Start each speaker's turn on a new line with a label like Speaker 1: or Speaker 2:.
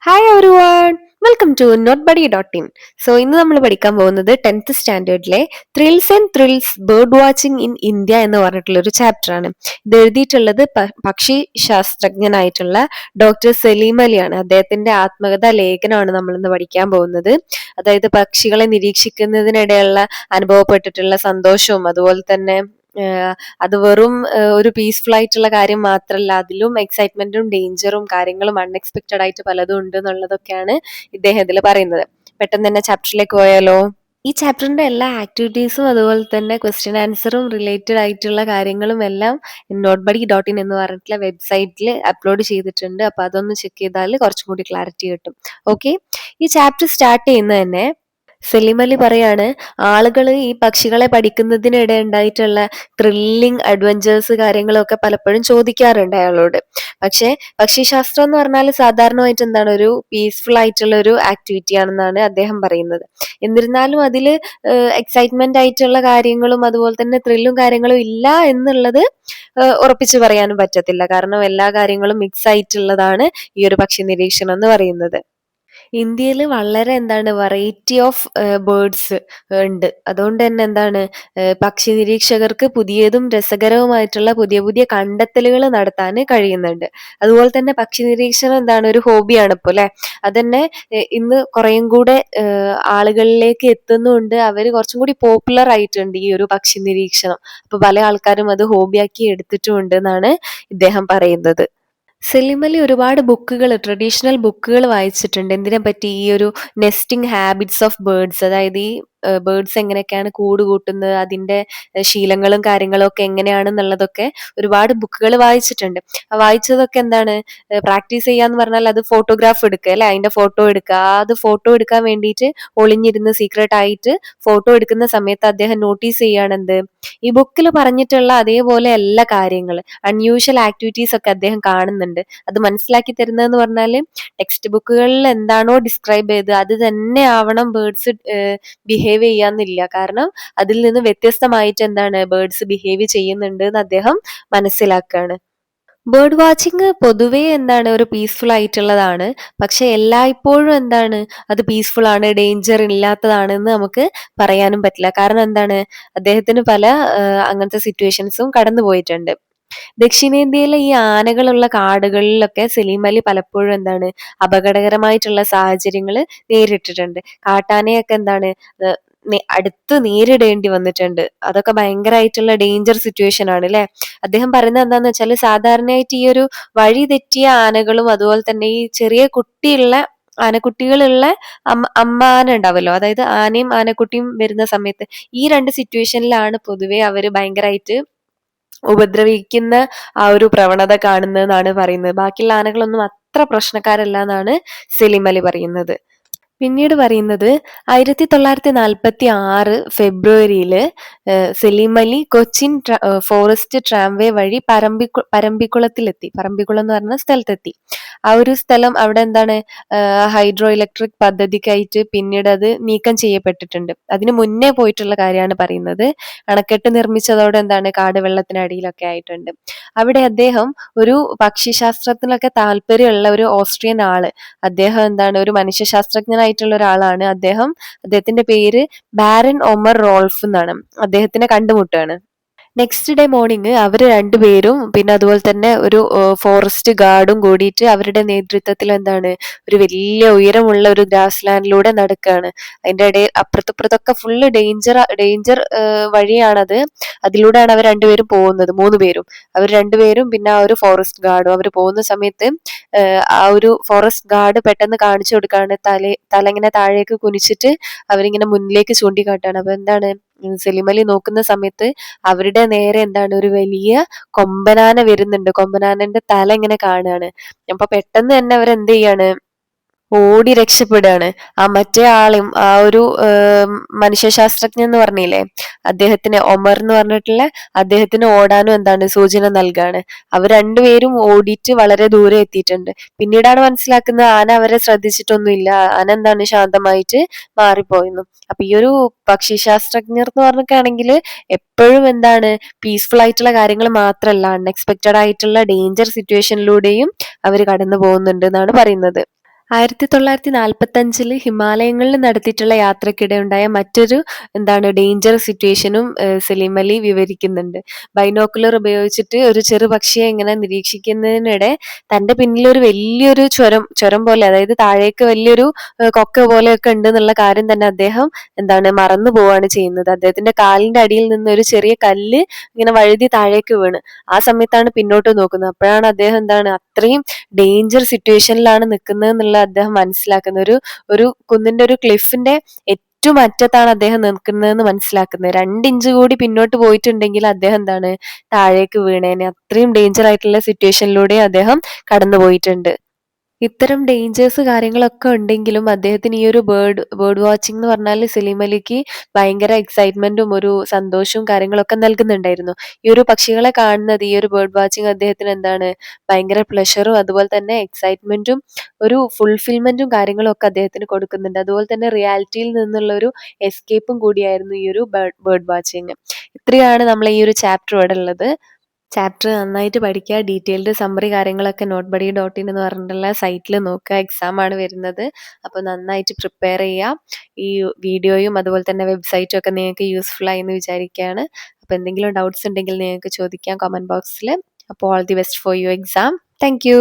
Speaker 1: Hi everyone, welcome to നോട്ട്ബഡി.in. So ഇന്ന് നമ്മൾ പഠിക്കാൻ പോകുന്നത് 10th സ്റ്റാൻഡേർഡിലെ thrills and thrills bird watching in India എന്ന് പറഞ്ഞിട്ടുള്ള ഒരു ചാപ്റ്റർ ആണ്. ഇത് എഴുതിയിട്ടുള്ളത് പക്ഷി ശാസ്ത്രജ്ഞനായിട്ടുള്ള ഡോക്ടർ സലീം അലിയാണ്. അദ്ദേഹത്തിന്റെ ആത്മകഥാ ലേഖനമാണ് നമ്മൾ ഇന്ന് പഠിക്കാൻ പോകുന്നത്. അതായത് പക്ഷികളെ നിരീക്ഷിക്കുന്നതിനിടെയുള്ള അനുഭവപ്പെട്ടിട്ടുള്ള സന്തോഷവും അതുപോലെ തന്നെ അത് വെറും ഒരു പീസ്ഫുൾ ആയിട്ടുള്ള കാര്യം മാത്രമല്ല, അതിലും എക്സൈറ്റ്മെന്റും ഡേഞ്ചറും കാര്യങ്ങളും അൺഎക്സ്പെക്റ്റഡ് ആയിട്ട് പലതും ഉണ്ട് എന്നുള്ളതൊക്കെയാണ് ഇദ്ദേഹം ഇതിൽ പറയുന്നത്. പെട്ടെന്ന് തന്നെ ചാപ്റ്ററിലേക്ക് പോയാലോ? ഈ ചാപ്റ്ററിന്റെ എല്ലാ ആക്ടിവിറ്റീസും അതുപോലെ തന്നെ ക്വസ്റ്റ്യൻ ആൻസറും റിലേറ്റഡ് ആയിട്ടുള്ള കാര്യങ്ങളും എല്ലാം നോട്ട്ബഡി.in എന്ന് പറഞ്ഞിട്ടുള്ള വെബ്സൈറ്റിൽ അപ്ലോഡ് ചെയ്തിട്ടുണ്ട്. അപ്പൊ അതൊന്ന് ചെക്ക് ചെയ്താൽ കുറച്ചും കൂടി ക്ലാരിറ്റി കിട്ടും. ഓക്കെ, ഈ ചാപ്റ്റർ സ്റ്റാർട്ട് ചെയ്യുന്നത് തന്നെ സലീം അലി പറയാണ്, ആളുകൾ ഈ പക്ഷികളെ പഠിക്കുന്നതിനിടെ ഉണ്ടായിട്ടുള്ള ത്രില്ലിങ് അഡ്വഞ്ചേഴ്സ് കാര്യങ്ങളൊക്കെ പലപ്പോഴും ചോദിക്കാറുണ്ട് അയാളോട്. പക്ഷെ പക്ഷിശാസ്ത്രം എന്ന് പറഞ്ഞാൽ സാധാരണമായിട്ട് എന്താണ്, ഒരു പീസ്ഫുൾ ആയിട്ടുള്ള ഒരു ആക്ടിവിറ്റി ആണെന്നാണ് അദ്ദേഹം പറയുന്നത്. എന്നിരുന്നാലും അതിൽ എക്സൈറ്റ്മെന്റ് ആയിട്ടുള്ള കാര്യങ്ങളും അതുപോലെ തന്നെ ത്രില്ലും കാര്യങ്ങളും ഇല്ല എന്നുള്ളത് ഉറപ്പിച്ച് പറയാനും പറ്റത്തില്ല. കാരണം എല്ലാ കാര്യങ്ങളും മിക്സ് ആയിട്ടുള്ളതാണ് ഈ ഒരു പക്ഷി നിരീക്ഷണം എന്ന് പറയുന്നത്. ഇന്ത്യയിൽ വളരെ എന്താണ് വെറൈറ്റി ഓഫ് ബേർഡ്സ് ഉണ്ട്. അതുകൊണ്ട് തന്നെ എന്താണ്, പക്ഷി നിരീക്ഷകർക്ക് പുതിയതും രസകരവുമായിട്ടുള്ള പുതിയ പുതിയ കണ്ടെത്തലുകൾ നടത്താൻ കഴിയുന്നുണ്ട്. അതുപോലെ തന്നെ പക്ഷി നിരീക്ഷണം എന്താണ്, ഒരു ഹോബിയാണ് ഇപ്പോൾ അല്ലെ. അതന്നെ ഇന്ന് കുറേയും കൂടെ ആളുകളിലേക്ക് എത്തുന്നുണ്ട്. അവർ കുറച്ചും കൂടി പോപ്പുലർ ആയിട്ടുണ്ട് ഈ ഒരു പക്ഷി നിരീക്ഷണം. അപ്പൊ പല ആൾക്കാരും അത് ഹോബിയാക്കി എടുത്തിട്ടുമുണ്ട് എന്നാണ് ഇദ്ദേഹം പറയുന്നത്. സലീം അലി ഒരുപാട് ബുക്കുകൾ, ട്രഡീഷണൽ ബുക്കുകൾ വായിച്ചിട്ടുണ്ട്. എന്തിനെ പറ്റി? ഈ ഒരു നെസ്റ്റിംഗ് ഹാബിറ്റ്സ് ഓഫ് ബേർഡ്സ്, അതായത് ഈ ബേർഡ്സ് എങ്ങനെയൊക്കെയാണ് കൂട് കൂട്ടുന്നത്, അതിന്റെ ശീലങ്ങളും കാര്യങ്ങളും ഒക്കെ എങ്ങനെയാണെന്നുള്ളതൊക്കെ ഒരുപാട് ബുക്കുകൾ വായിച്ചിട്ടുണ്ട്. വായിച്ചതൊക്കെ എന്താണ്, പ്രാക്ടീസ് ചെയ്യാന്ന് പറഞ്ഞാൽ അത് ഫോട്ടോഗ്രാഫ് എടുക്കുക അല്ലെ, അതിന്റെ ഫോട്ടോ എടുക്കുക. അത് ഫോട്ടോ എടുക്കാൻ വേണ്ടിയിട്ട് ഒളിഞ്ഞിരുന്ന് സീക്രട്ട് ആയിട്ട് ഫോട്ടോ എടുക്കുന്ന സമയത്ത് അദ്ദേഹം നോട്ടീസ് ചെയ്യാണ് ഈ ബുക്കിൽ പറഞ്ഞിട്ടുള്ള അതേപോലെ എല്ലാ കാര്യങ്ങൾ, അൺയൂഷ്വൽ ആക്ടിവിറ്റീസ് ഒക്കെ അദ്ദേഹം കാണുന്നുണ്ട്. അത് മനസ്സിലാക്കി തരുന്നതെന്ന് പറഞ്ഞാല് ടെക്സ്റ്റ് ബുക്കുകളിൽ എന്താണോ ഡിസ്ക്രൈബ് ചെയ്ത് അത് തന്നെ ആവണം ബേർഡ്സ് ബിഹേവ് ചെയ്യാന്നില്ല. കാരണം അതിൽ നിന്ന് വ്യത്യസ്തമായിട്ട് എന്താണ് ബേർഡ്സ് ബിഹേവ് ചെയ്യുന്നുണ്ട് എന്ന് അദ്ദേഹം മനസ്സിലാക്കുകയാണ്. ബേർഡ് വാച്ചിങ് പൊതുവേ എന്താണ്, ഒരു പീസ്ഫുൾ ആയിട്ടുള്ളതാണ്. പക്ഷെ എല്ലായ്പ്പോഴും എന്താണ്, അത് പീസ്ഫുൾ ആണ്, ഡേഞ്ചർ ഇല്ലാത്തതാണെന്ന് നമുക്ക് പറയാനും പറ്റില്ല. കാരണം എന്താണ്, അദ്ദേഹത്തിന് പല അങ്ങനത്തെ സിറ്റുവേഷൻസും കടന്നു പോയിട്ടുണ്ട്. ദക്ഷിണേന്ത്യയിലെ ഈ ആനകളുള്ള കാടുകളിലൊക്കെ സലീം അലി പലപ്പോഴും എന്താണ്, അപകടകരമായിട്ടുള്ള സാഹചര്യങ്ങൾ നേരിട്ടിട്ടുണ്ട്. കാട്ടാനയൊക്കെ എന്താണ് അടുത്ത് നേരിടേണ്ടി വന്നിട്ടുണ്ട്. അതൊക്കെ ഭയങ്കരമായിട്ടുള്ള ഡേഞ്ചർ സിറ്റുവേഷൻ ആണ് അല്ലെ. അദ്ദേഹം പറയുന്നത് എന്താന്ന് വെച്ചാൽ, സാധാരണയായിട്ട് ഈ ഒരു വഴി തെറ്റിയ ആനകളും അതുപോലെ തന്നെ ഈ ചെറിയ കുട്ടിയുള്ള ആനക്കുട്ടികളുള്ള അമ്മ ആന ഉണ്ടാവല്ലോ, അതായത് ആനയും ആനക്കുട്ടിയും വരുന്ന സമയത്ത് ഈ രണ്ട് സിറ്റുവേഷനിലാണ് പൊതുവെ അവര് ഭയങ്കരമായിട്ട് ഉപദ്രവിക്കുന്ന ആ ഒരു പ്രവണത കാണുന്നതെന്നാണ് പറയുന്നത്. ബാക്കിയുള്ള ആനകളൊന്നും അത്ര പ്രശ്നക്കാരല്ല എന്നാണ് സലീം അലി പറയുന്നത്. പിന്നീട് പറയുന്നത് 1946 ഫെബ്രുവരിയില് സലീം അലി കൊച്ചിൻ ഫോറസ്റ്റ് ട്രാംവേ വഴി പരമ്പിക്കുളത്തിലെത്തി. പരമ്പിക്കുളം എന്ന് പറഞ്ഞ സ്ഥലത്തെത്തി. ആ ഒരു സ്ഥലം അവിടെ എന്താണ്, ഹൈഡ്രോ ഇലക്ട്രിക് പദ്ധതിക്കായിട്ട് പിന്നീട് അത് നീക്കം ചെയ്യപ്പെട്ടിട്ടുണ്ട്. അതിന് മുന്നേ പോയിട്ടുള്ള കാര്യമാണ് പറയുന്നത്. അണക്കെട്ട് നിർമ്മിച്ചതോടെ എന്താണ്, കാട് വെള്ളത്തിനടിയിലൊക്കെ ആയിട്ടുണ്ട്. അവിടെ അദ്ദേഹം ഒരു പക്ഷിശാസ്ത്രത്തിലൊക്കെ താല്പര്യമുള്ള ഒരു ഓസ്ട്രിയൻ ആള്, അദ്ദേഹം എന്താണ് ഒരു മനുഷ്യശാസ്ത്രജ്ഞനായിട്ടുള്ള ഒരാളാണ്. അദ്ദേഹത്തിന്റെ പേര് ബാരൻ ഒമർ റോൾഫ് എന്നാണ്. അദ്ദേഹത്തിനെ കണ്ടുമുട്ടുകയാണ്. നെക്സ്റ്റ് ഡേ മോർണിംഗ് അവർ രണ്ടുപേരും പിന്നെ അതുപോലെ തന്നെ ഒരു ഫോറസ്റ്റ് ഗാർഡും കൂടിയിട്ട് അവരുടെ നേതൃത്വത്തിൽ എന്താണ്, ഒരു വലിയ ഉയരമുള്ള ഒരു ഗ്രാസ് ലാൻഡിലൂടെ നടക്കുകയാണ്. അതിന്റെ ഇടയിൽ അപ്പുറത്തപ്പുറത്തൊക്കെ ഫുള്ള് ഡേഞ്ചർ വഴിയാണത്. അതിലൂടെയാണ് അവർ രണ്ടുപേരും പോകുന്നത്, മൂന്ന് പേരും. അവർ രണ്ടുപേരും പിന്നെ ആ ഒരു ഫോറസ്റ്റ് ഗാർഡും. അവർ പോകുന്ന സമയത്ത് ആ ഒരു ഫോറസ്റ്റ് ഗാർഡ് പെട്ടെന്ന് കാണിച്ചു കൊടുക്കാണ്, തല ഇങ്ങനെ താഴേക്ക് കുനിച്ചിട്ട് അവരിങ്ങനെ മുന്നിലേക്ക് ചൂണ്ടിക്കാട്ടാണ്. അപ്പൊ എന്താണ്, സലീം അലി നോക്കുന്ന സമയത്ത് അവരുടെ നേരെ എന്താണ്, ഒരു വലിയ കൊമ്പനാന വരുന്നുണ്ട്. കൊമ്പനാനന്റെ തല ഇങ്ങനെ കാണുകയാണ്. അപ്പൊ പെട്ടെന്ന് തന്നെ അവരെന്ത് ചെയ്യാണ്, ഓടി രക്ഷപ്പെടുകയാണ്. ആ മറ്റേ ആളും ആ ഒരു മനുഷ്യശാസ്ത്രജ്ഞൻ എന്ന് പറഞ്ഞില്ലേ, അദ്ദേഹത്തിന് ഒമർ എന്ന് പറഞ്ഞിട്ടുള്ള അദ്ദേഹത്തിന് ഓടാനും എന്താണ് സൂചന നൽകാണ്. അവർ രണ്ടുപേരും ഓടിയിട്ട് വളരെ ദൂരെ എത്തിയിട്ടുണ്ട്. പിന്നീടാണ് മനസ്സിലാക്കുന്നത് ആന അവരെ ശ്രദ്ധിച്ചിട്ടൊന്നുമില്ല. ആന എന്താണ് ശാന്തമായിട്ട് മാറിപ്പോയിരുന്നു. അപ്പൊ ഈ ഒരു പക്ഷിശാസ്ത്രജ്ഞർ എന്ന് പറഞ്ഞിട്ടാണെങ്കിൽ എപ്പോഴും എന്താണ്, പീസ്ഫുൾ ആയിട്ടുള്ള കാര്യങ്ങൾ മാത്രമല്ല, അൺഎക്സ്പെക്റ്റഡ് ആയിട്ടുള്ള ഡേഞ്ചർ സിറ്റുവേഷനിലൂടെയും അവർ കടന്നു പോകുന്നുണ്ട് എന്നാണ് പറയുന്നത്. 1945 ഹിമാലയങ്ങളിൽ നടത്തിയിട്ടുള്ള യാത്രക്കിടെ ഉണ്ടായ മറ്റൊരു ഡേഞ്ചർ സിറ്റുവേഷനും സലീം അലി വിവരിക്കുന്നുണ്ട്. ബൈനോക്കുലർ ഉപയോഗിച്ചിട്ട് ഒരു ചെറു പക്ഷിയെ ഇങ്ങനെ നിരീക്ഷിക്കുന്നതിനിടെ തന്റെ പിന്നിൽ ഒരു വലിയൊരു ചുരം പോലെ, അതായത് താഴേക്ക് വലിയൊരു കൊക്ക പോലെയൊക്കെ ഉണ്ട് എന്നുള്ള കാര്യം തന്നെ അദ്ദേഹം മറന്നു പോവാണ് ചെയ്യുന്നത്. അദ്ദേഹത്തിന്റെ കാലിന്റെ അടിയിൽ നിന്ന് ഒരു ചെറിയ കല്ല് ഇങ്ങനെ വഴുതി താഴേക്ക് വീണ്. ആ സമയത്താണ് പിന്നോട്ട് നോക്കുന്നത്. അപ്പോഴാണ് അദ്ദേഹം അത്രയും ഡേഞ്ചർ സിറ്റുവേഷനിലാണ് നിൽക്കുന്നത് എന്നുള്ള അദ്ദേഹം മനസ്സിലാക്കുന്നത്. ഒരു ഒരു കുന്നിന്റെ ഒരു ക്ലിഫിന്റെ ഏറ്റവും അറ്റത്താണ് അദ്ദേഹം നിൽക്കുന്നതെന്ന് മനസ്സിലാക്കുന്നത്. 2 ഇഞ്ച് കൂടി പിന്നോട്ട് പോയിട്ടുണ്ടെങ്കിൽ അദ്ദേഹം താഴേക്ക് വീണേനെ. അത്രയും ഡേഞ്ചർ ആയിട്ടുള്ള സിറ്റുവേഷനിലൂടെ അദ്ദേഹം കടന്നു പോയിട്ടുണ്ട്. ഇത്തരം ഡേഞ്ചേഴ്സ് കാര്യങ്ങളൊക്കെ ഉണ്ടെങ്കിലും അദ്ദേഹത്തിന് ഈ ഒരു ബേർഡ് വാച്ചിങ് എന്ന് പറഞ്ഞാൽ സലീം അലിക്ക് ഭയങ്കര എക്സൈറ്റ്മെന്റും ഒരു സന്തോഷവും കാര്യങ്ങളൊക്കെ നൽകുന്നുണ്ടായിരുന്നു. ഈ ഒരു പക്ഷികളെ കാണുന്നത്, ഈ ഒരു ബേർഡ് വാച്ചിങ് അദ്ദേഹത്തിന് ഭയങ്കര പ്ലഷറും അതുപോലെ തന്നെ എക്സൈറ്റ്മെന്റും ഒരു ഫുൾഫിൽമെന്റും കാര്യങ്ങളും ഒക്കെ അദ്ദേഹത്തിന് കൊടുക്കുന്നുണ്ട്. അതുപോലെ തന്നെ റിയാലിറ്റിയിൽ നിന്നുള്ള ഒരു എസ്കേപ്പും കൂടിയായിരുന്നു ഈ ഒരു ബേർഡ് വാച്ചിങ്. ഇത്രയാണ് നമ്മൾ ഈ ഒരു ചാപ്റ്റർ ഇവിടെ ഉള്ളത്. ചാപ്റ്റർ നന്നായിട്ട് പഠിക്കുക. ഡീറ്റെയിൽഡ് സമ്മറി കാര്യങ്ങളൊക്കെ notebuddy.in എന്ന് പറഞ്ഞിട്ടുള്ള സൈറ്റിൽ നോക്കുക. എക്സാം ആണ് വരുന്നത്. അപ്പോൾ നന്നായിട്ട് പ്രിപ്പയർ ചെയ്യുക. ഈ വീഡിയോയും അതുപോലെ തന്നെ വെബ്സൈറ്റും ഒക്കെ നിങ്ങൾക്ക് യൂസ്ഫുൾ ആയി എന്ന് വിചാരിക്കുകയാണ്. അപ്പോൾ എന്തെങ്കിലും ഡൗട്ട്സ് ഉണ്ടെങ്കിൽ നിങ്ങൾക്ക് ചോദിക്കാം കമന്റ് ബോക്സിൽ. അപ്പോൾ all the best for your exam. Thank you.